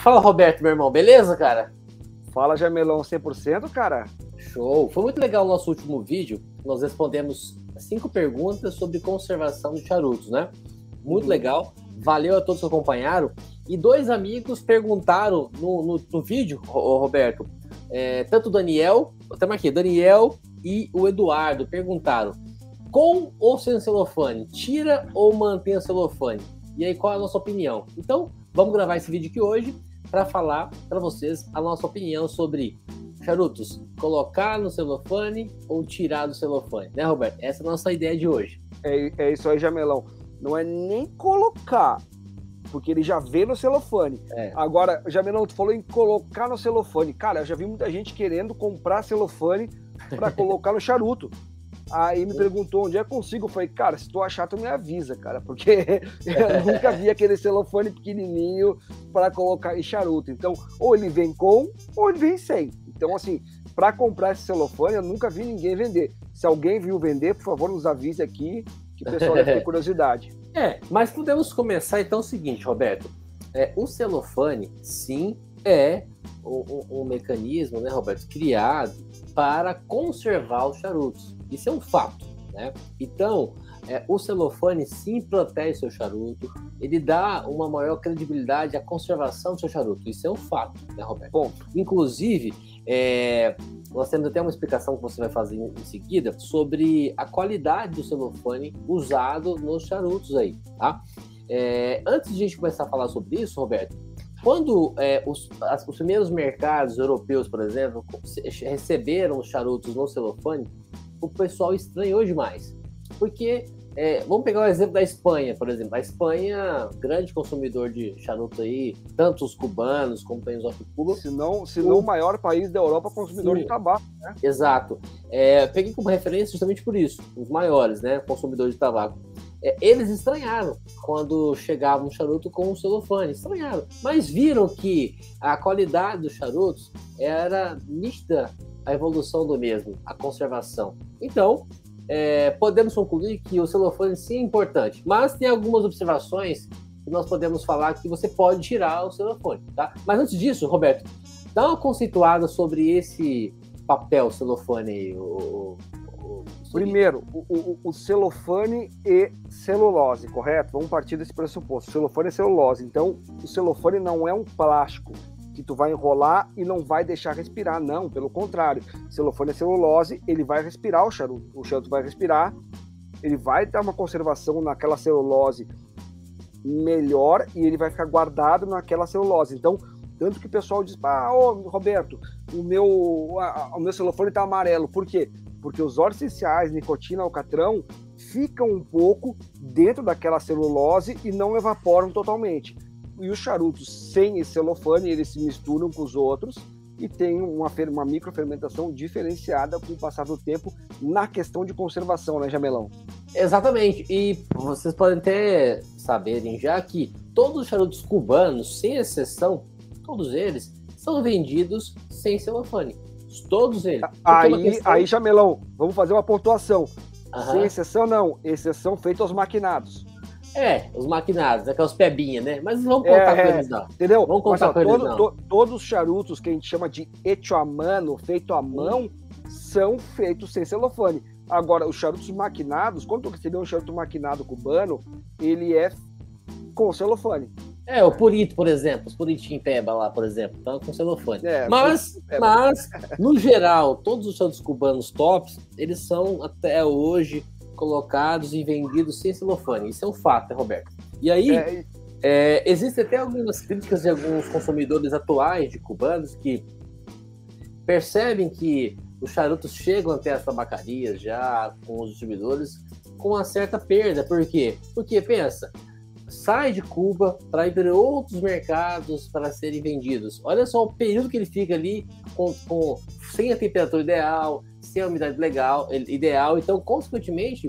Fala, Roberto, meu irmão, beleza, cara? Fala, Jamelão, 100%, cara? Show! Foi muito legal o nosso último vídeo. Nós respondemos 5 perguntas sobre conservação de charutos, né? Muito legal. Valeu a todos que acompanharam. E 2 amigos perguntaram no vídeo, Roberto, tanto o Daniel, até marquei, Daniel e o Eduardo perguntaram: com ou sem celofane? Tira ou mantém o celofane? E aí, qual é a nossa opinião? Então, vamos gravar esse vídeo aqui hoje para falar para vocês a nossa opinião sobre charutos, colocar no celofane ou tirar do celofane, né, Roberto? Essa é a nossa ideia de hoje. É isso aí, Jamelão. Não é nem colocar, porque ele já vê no celofane. Agora, Jamelão, tu falou em colocar no celofane. Cara, eu já vi muita gente querendo comprar celofane para colocar no charuto. Aí me perguntou onde é que consigo. Eu falei, cara, se tu achar, tu me avisa, cara, porque eu nunca vi aquele celofane pequenininho para colocar em charuto. Então, ou ele vem com, ou ele vem sem. Então, assim, para comprar esse celofane, eu nunca vi ninguém vender. Se alguém viu vender, por favor, nos avise aqui, que o pessoal deve ter curiosidade. Mas podemos começar então o seguinte, Roberto. O celofane, sim, é um mecanismo, né, Roberto, criado para conservar os charutos. Isso é um fato, né? Então, o celofane sim protege seu charuto, ele dá uma maior credibilidade à conservação do seu charuto. Isso é um fato, né, Roberto? Bom, inclusive, nós temos até uma explicação que você vai fazer em seguida sobre a qualidade do celofane usado nos charutos aí, tá? Antes de a gente começar a falar sobre isso, Roberto, quando os primeiros mercados europeus, por exemplo, receberam os charutos no celofane, o pessoal estranhou demais. Porque, vamos pegar o exemplo da Espanha, por exemplo. A Espanha, grande consumidor de charuto aí, tanto os cubanos como também os de Cuba. Se não o maior país da Europa consumidor de tabaco, né? Exato. Peguei como referência justamente por isso, os maiores, né, consumidores de tabaco. Eles estranharam quando chegava um charuto com um celofane, estranharam, mas viram que a qualidade dos charutos era nítida, a evolução do mesmo, a conservação. Então, podemos concluir que o celofane sim é importante, mas tem algumas observações que nós podemos falar que você pode tirar o celofane, tá? Mas antes disso, Roberto, dá uma conceituada sobre esse papel celofane aí, Primeiro, o celofane e celulose, correto? Vamos partir desse pressuposto. Celofane é celulose. Então, o celofane não é um plástico que tu vai enrolar e não vai deixar respirar. Não, pelo contrário. Celofane é celulose, ele vai respirar o charuto. O charuto vai respirar, ele vai dar uma conservação naquela celulose melhor e ele vai ficar guardado naquela celulose. Então, tanto que o pessoal diz, Roberto, o meu celofane tá amarelo. Por quê? Porque os óleos essenciais, nicotina, alcatrão, ficam um pouco dentro daquela celulose e não evaporam totalmente. E os charutos sem esse celofane, eles se misturam com os outros e tem uma microfermentação diferenciada com o passar do tempo na questão de conservação, né, Jamelão? Exatamente. E vocês podem até saberem já que todos os charutos cubanos, sem exceção, todos eles, são vendidos sem celofane. Todos eles. Aí, Jamelão, vamos fazer uma pontuação. Sem exceção, não. Exceção feita aos maquinados. Os maquinados, aquelas pebinhas, né? Mas vamos contar com eles não. Entendeu? Vamos contar com eles não. Todos os charutos que a gente chama de hecho a mano, feito à mão, são feitos sem celofane. Agora, os charutos maquinados, quando tu receber um charuto maquinado cubano, ele é com celofane. O Purito, por exemplo, os Puritinho Peba lá, por exemplo, estão com celofane. Mas, no geral, todos os charutos cubanos tops, eles são, até hoje, colocados e vendidos sem celofane. Isso é um fato, né, Roberto? E aí, existem até algumas críticas de alguns consumidores atuais de cubanos que percebem que os charutos chegam até as tabacarias já, com os distribuidores, com uma certa perda. Por quê? Porque, pensa, sai de Cuba para ir para outros mercados para serem vendidos. Olha só o período que ele fica ali sem a temperatura ideal, sem a umidade ideal. Então, consequentemente,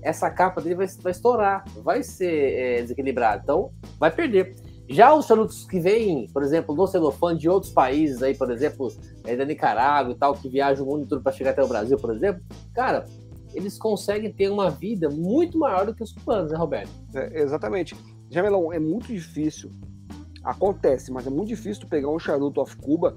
essa capa dele vai estourar, vai ser desequilibrada. Então, vai perder. Já os charutos que vêm, por exemplo, no celofane de outros países, aí, por exemplo, da Nicarágua e tal, que viajam o mundo todo para chegar até o Brasil, por exemplo, cara, eles conseguem ter uma vida muito maior do que os cubanos, né, Roberto? Exatamente. Jamelão, é muito difícil Acontece, mas é muito difícil tu pegar um charuto off-Cuba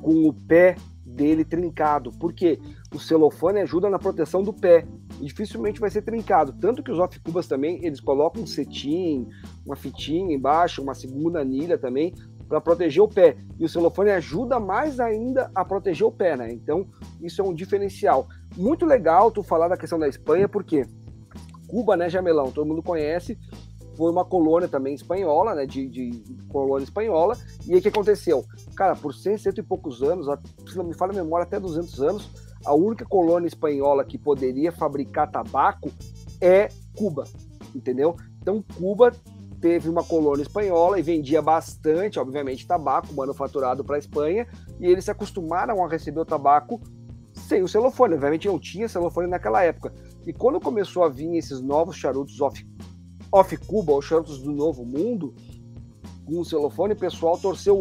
com o pé dele trincado, porque o celofane ajuda na proteção do pé e dificilmente vai ser trincado. Tanto que os off-Cubas também, eles colocam um cetim, uma fitinha embaixo, uma segunda anilha também, para proteger o pé. E o celofane ajuda mais ainda a proteger o pé, né? Então, isso é um diferencial. Muito legal tu falar da questão da Espanha, porque Cuba, né, Jamelão, todo mundo conhece, foi uma colônia também espanhola, né, de colônia espanhola, e aí o que aconteceu? Cara, por 100 e poucos anos, se não me falha a memória, até 200 anos, a única colônia espanhola que poderia fabricar tabaco é Cuba, entendeu? Então, Cuba teve uma colônia espanhola e vendia bastante, obviamente, tabaco manufaturado para a Espanha, e eles se acostumaram a receber o tabaco sem o celofane. Obviamente não tinha celofane naquela época. E quando começou a vir esses novos charutos off-Cuba, ou charutos do Novo Mundo, com o celofane, o pessoal torceu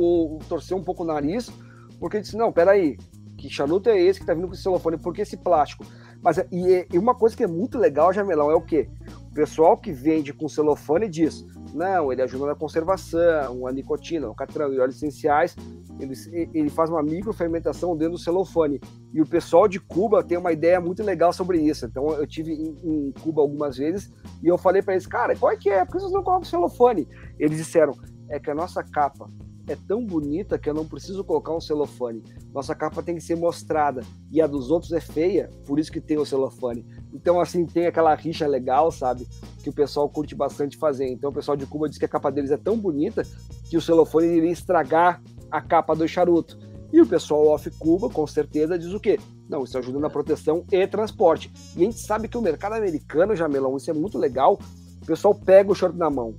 um pouco o nariz, porque disse, não, peraí, que charuto é esse que tá vindo com esse celofane? Por que esse plástico? Mas, e uma coisa que é muito legal, Jamelão, é o quê? O pessoal que vende com celofane diz, não, ele ajuda na conservação, a nicotina, o catrão e óleos essenciais, ele faz uma microfermentação dentro do celofane. E o pessoal de Cuba tem uma ideia muito legal sobre isso. Então eu tive em Cuba algumas vezes e eu falei para eles, cara, qual é que é? Por que vocês não colocam celofane? Eles disseram, é que a nossa capa é tão bonita que eu não preciso colocar um celofane. Nossa capa tem que ser mostrada e a dos outros é feia, por isso que tem o celofane. Então, assim, tem aquela rixa legal, sabe? Que o pessoal curte bastante fazer. Então, o pessoal de Cuba diz que a capa deles é tão bonita que o celofane iria estragar a capa do charuto. E o pessoal off-Cuba, com certeza, diz o quê? Não, isso ajuda na proteção e transporte. E a gente sabe que o mercado americano, Jamelão, isso é muito legal, o pessoal pega o charuto na mão.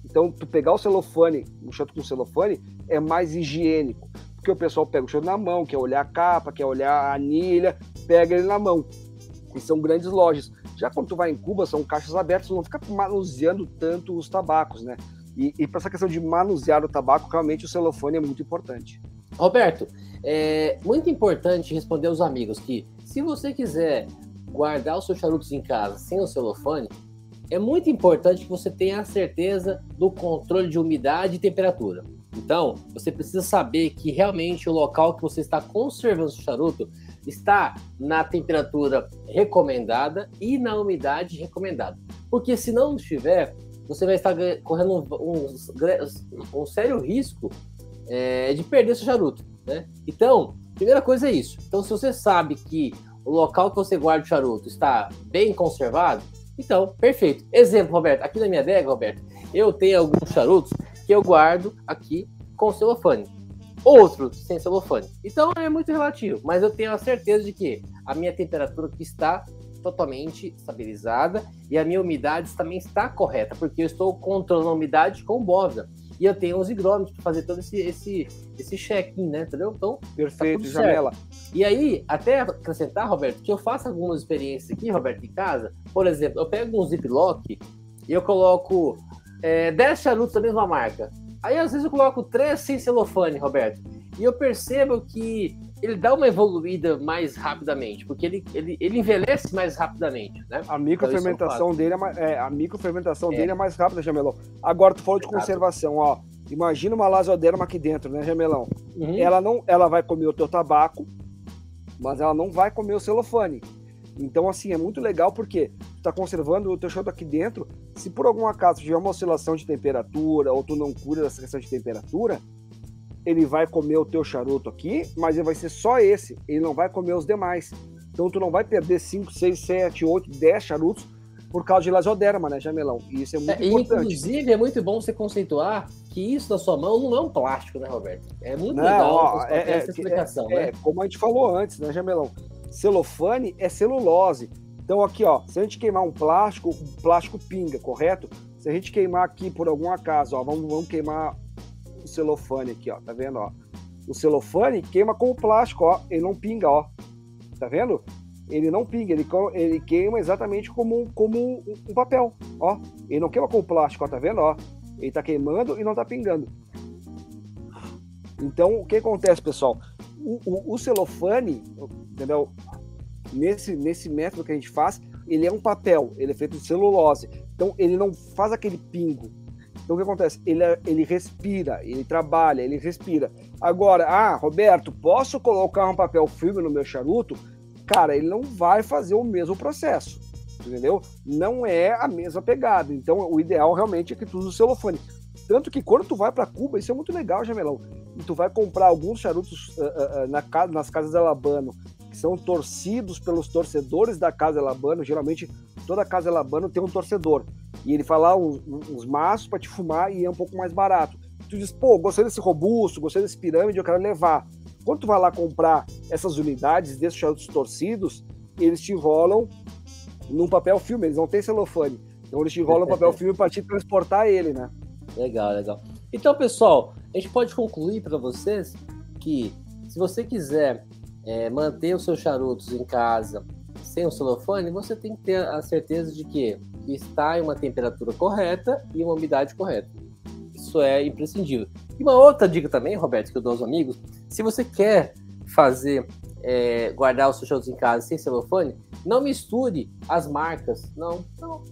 Então, tu pegar o celofane, um charuto com celofane, é mais higiênico. Porque o pessoal pega o charuto na mão, quer olhar a capa, quer olhar a anilha, pega ele na mão. E são grandes lojas. Já quando tu vai em Cuba, são caixas abertas, tu não fica manuseando tanto os tabacos, né? E para essa questão de manusear o tabaco, realmente o celofane é muito importante. Roberto, é muito importante responder aos amigos que, se você quiser guardar os seus charutos em casa sem o celofane, é muito importante que você tenha a certeza do controle de umidade e temperatura. Então, você precisa saber que realmente o local que você está conservando o charuto está na temperatura recomendada e na umidade recomendada. Porque se não estiver, você vai estar correndo um sério risco de perder seu charuto, né? Então, primeira coisa é isso. Então, se você sabe que o local que você guarda o charuto está bem conservado, então, perfeito. Exemplo, Roberto, aqui na minha adega, Roberto, eu tenho alguns charutos que eu guardo aqui com celofane, outros sem celofane. Então, é muito relativo, mas eu tenho a certeza de que a minha temperatura aqui está totalmente estabilizada e a minha umidade também está correta, porque eu estou controlando a umidade com o Bovda. E eu tenho uns higrômetros para fazer todo esse check-in, né? Entendeu? Então, perfeito, tá Jamela. E aí, até acrescentar, Roberto, que eu faço algumas experiências aqui, Roberto, em casa. Por exemplo, eu pego um Ziploc e eu coloco 10 charutos da mesma marca. Aí, às vezes, eu coloco 3 sem celofane, Roberto. E eu percebo que ele dá uma evoluída mais rapidamente, porque ele envelhece mais rapidamente, né? A microfermentação dele é mais rápida, Jamelão. Agora, tu falou de conservação, ó. Imagina uma Lasioderma aqui dentro, né, Jamelão? Uhum. Ela vai comer o teu tabaco, mas ela não vai comer o celofane. Então, assim, é muito legal porque tu tá conservando o teu charuto aqui dentro. Se por algum acaso tiver uma oscilação de temperatura ou tu não cura essa questão de temperatura, ele vai comer o teu charuto aqui, mas ele vai ser só esse, ele não vai comer os demais. Então tu não vai perder 5, 6, 7, 8, 10 charutos por causa de Lasioderma, né, Jamelão? E isso é muito importante. Inclusive, é muito bom você conceituar que isso na sua mão não é um plástico, né, Roberto? É muito legal essa explicação, né? Como a gente falou antes, né, Jamelão? Celofane é celulose. Então aqui, ó, se a gente queimar um plástico, o plástico pinga, correto? Se a gente queimar aqui por algum acaso, ó, vamos queimar o celofane aqui, ó, tá vendo, ó? O celofane queima com o plástico, ó, ele não pinga, ó, tá vendo? Ele não pinga, ele queima exatamente como um papel, ó, ele não queima com o plástico, ó, tá vendo, ó? Ele tá queimando e não tá pingando. Então, o que acontece, pessoal? O celofane, entendeu? Nesse método que a gente faz, ele é um papel, ele é feito de celulose, então ele não faz aquele pingo. Então, o que acontece? Ele respira, ele trabalha, ele respira. Agora, Roberto, posso colocar um papel filme no meu charuto? Cara, ele não vai fazer o mesmo processo, entendeu? Não é a mesma pegada. Então, o ideal realmente é que tu use o celofane. Tanto que quando tu vai para Cuba, isso é muito legal, Jamelão, e tu vai comprar alguns charutos nas casas da Labano, que são torcidos pelos torcedores da Casa Labano. Geralmente, toda Casa Labano tem um torcedor. E ele fala uns maços para te fumar e é um pouco mais barato. Tu diz, pô, gostei desse robusto, gostei desse pirâmide, eu quero levar. Quando tu vai lá comprar essas unidades desses charutos torcidos, eles te enrolam num papel filme, eles não têm celofane. Então eles te enrolam no papel filme para te transportar ele, né? Legal, legal. Então, pessoal, a gente pode concluir para vocês que se você quiser manter os seus charutos em casa sem o celofane, você tem que ter a certeza de que está em uma temperatura correta e uma umidade correta. Isso é imprescindível. E uma outra dica também, Roberto, que eu dou aos amigos, se você quer guardar os seus charutos em casa sem celofane, não misture as marcas. Não,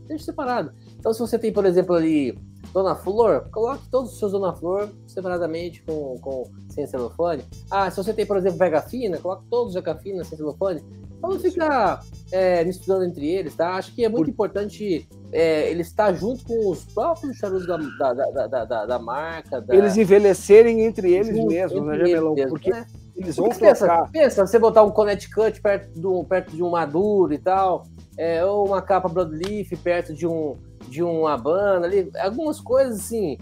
deixe separado. Então, se você tem, por exemplo, ali Dona Flor, coloque todos os seus Dona Flor separadamente sem celofane. Se você tem, por exemplo, Vega Fina, coloque todos os Vega Fina sem celofane. Para não ficar misturando entre eles, tá? Acho que é muito importante ele estar junto com os próprios charutos da marca. Eles envelhecerem entre eles mesmos, né, Jamelão? Porque eles vão trocar. Pensa, você botar um Connecticut perto de um Maduro e tal, ou uma capa Broadleaf perto de um Habana ali, algumas coisas assim,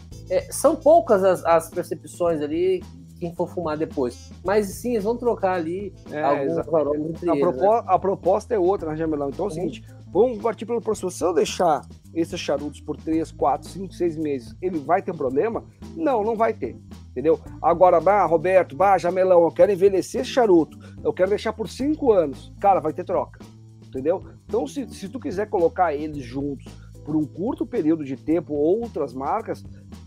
são poucas as percepções ali quem for fumar depois, mas sim, eles vão trocar ali alguns aromas entre eles, né? A proposta é outra, né, Jamelão? Então é o seguinte, vamos partir pelo próximo. Se eu deixar esses charutos por 3, 4, 5, 6 meses, ele vai ter um problema? Não vai ter, entendeu? Agora, Roberto, Jamelão, eu quero envelhecer esse charuto, eu quero deixar por 5 anos, cara, vai ter troca, entendeu? Então, se tu quiser colocar eles juntos por um curto período de tempo, outras marcas,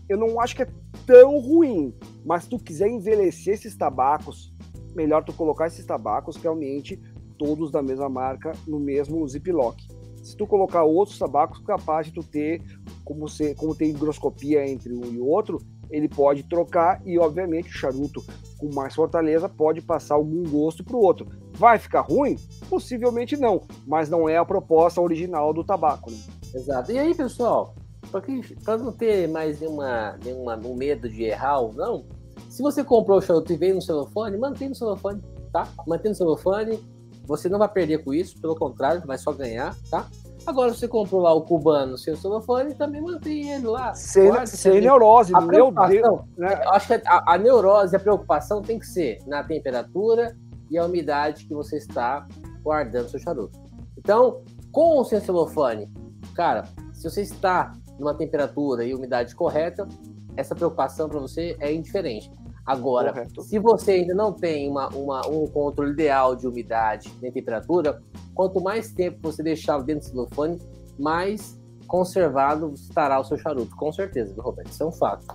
eu não acho que é tão ruim, mas se tu quiser envelhecer esses tabacos, melhor tu colocar esses tabacos realmente todos da mesma marca no mesmo ziplock. Se tu colocar outros tabacos, capaz de tu ter, como tem higroscopia entre um e outro, ele pode trocar e, obviamente, o charuto com mais fortaleza pode passar algum gosto para o outro. Vai ficar ruim? Possivelmente não, mas não é a proposta original do tabaco, né? Exato. E aí, pessoal, para não ter mais nenhum medo de errar ou não, se você comprou o charuto e veio no celofane, mantém no celofane, tá? Mantém no celofane, você não vai perder com isso, pelo contrário, vai só ganhar, tá? Agora, se você comprou lá o cubano sem o celofane, também mantém ele lá. Sem neurose, meu Deus. Né? Eu acho que a neurose, a preocupação tem que ser na temperatura e a umidade que você está guardando seu charuto. Então, com ou sem celofane, cara, se você está numa temperatura e umidade correta, essa preocupação para você é indiferente. Agora, correto. Se você ainda não tem um controle ideal de umidade nem temperatura, quanto mais tempo você deixar dentro do celofane, mais conservado estará o seu charuto, com certeza, viu, Roberto? Isso é um fato.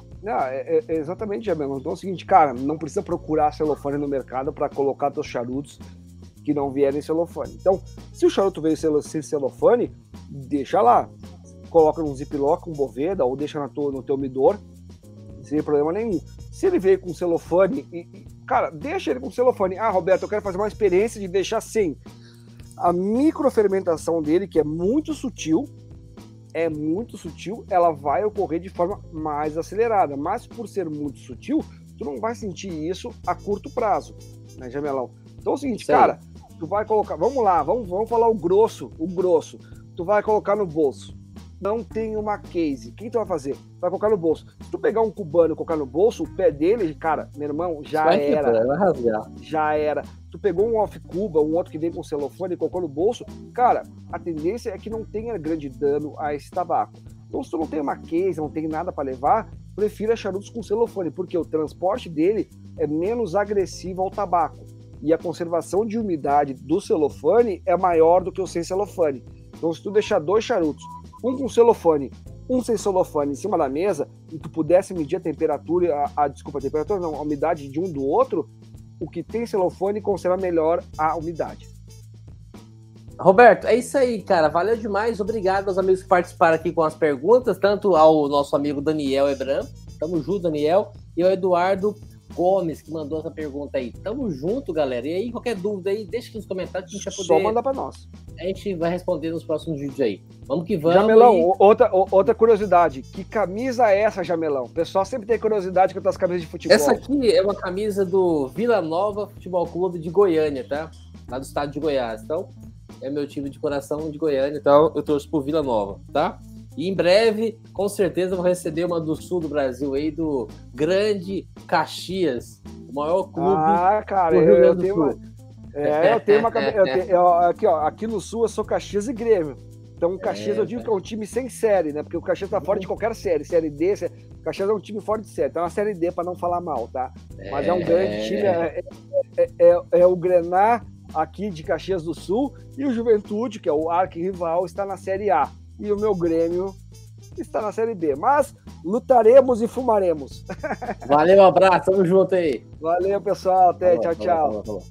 Exatamente, Jamelão. Então é o seguinte, cara, não precisa procurar celofane no mercado para colocar seus charutos que não vierem celofane. Então, se o charuto veio sem celofane, deixa lá. Coloca num ziplock, um Boveda, ou deixa no teu umidor, sem problema nenhum. Se ele veio com celofane, cara, deixa ele com celofane. Roberto, eu quero fazer uma experiência de deixar sem. A microfermentação dele, que é muito sutil, ela vai ocorrer de forma mais acelerada. Mas por ser muito sutil, tu não vai sentir isso a curto prazo, né, Jamelão? Então é o seguinte, cara, tu vai colocar, vamos lá, vamos falar o grosso. Tu vai colocar no bolso. Não tem uma case. O que tu vai fazer? Vai colocar no bolso. Se tu pegar um cubano e colocar no bolso, o pé dele, cara, meu irmão, já era. Tu pegou um off-cuba, um outro que vem com celofane e colocou no bolso, cara, a tendência é que não tenha grande dano a esse tabaco. Então, se tu não tem uma case, não tem nada para levar, prefira charutos com celofane, porque o transporte dele é menos agressivo ao tabaco. E a conservação de umidade do celofane é maior do que o sem celofane. Então, se tu deixar 2 charutos, um com celofane, um sem celofane em cima da mesa, e tu pudesse medir a temperatura, a umidade de um do outro, o que tem celofane conserva melhor a umidade. Roberto, é isso aí, cara. Valeu demais. Obrigado aos amigos que participaram aqui com as perguntas, tanto ao nosso amigo Daniel Ebram, tamo junto, Daniel, e ao Eduardo Gomes, que mandou essa pergunta aí. Tamo junto, galera. E aí, qualquer dúvida aí, deixa aqui nos comentários que a gente vai poder... Só mandar pra nós. A gente vai responder nos próximos vídeos aí. Vamos que vamos. Jamelão, outra curiosidade. Que camisa é essa, Jamelão? O pessoal sempre tem curiosidade com as camisas de futebol. Essa aqui é uma camisa do Vila Nova Futebol Clube de Goiânia, tá? Lá do estado de Goiás. Então, é meu time de coração de Goiânia. Então, eu torço por Vila Nova, tá? E em breve, com certeza, vou receber uma do sul do Brasil aí, do Grande Caxias, o maior clube do Rio Grande do Sul. Eu tenho uma aqui no sul eu sou Caxias e Grêmio. Então o Caxias eu digo que é um time sem série, né? Porque o Caxias tá fora de qualquer série. Série D, Caxias é um time fora de série. Então é uma série D para não falar mal, tá? Mas é um grande time. É o Grená aqui de Caxias do Sul e o Juventude, que é o arquirrival, está na série A. E o meu Grêmio está na série B. Mas lutaremos e fumaremos. Valeu, um abraço, tamo junto aí. Valeu, pessoal. Até, tchau. Falou.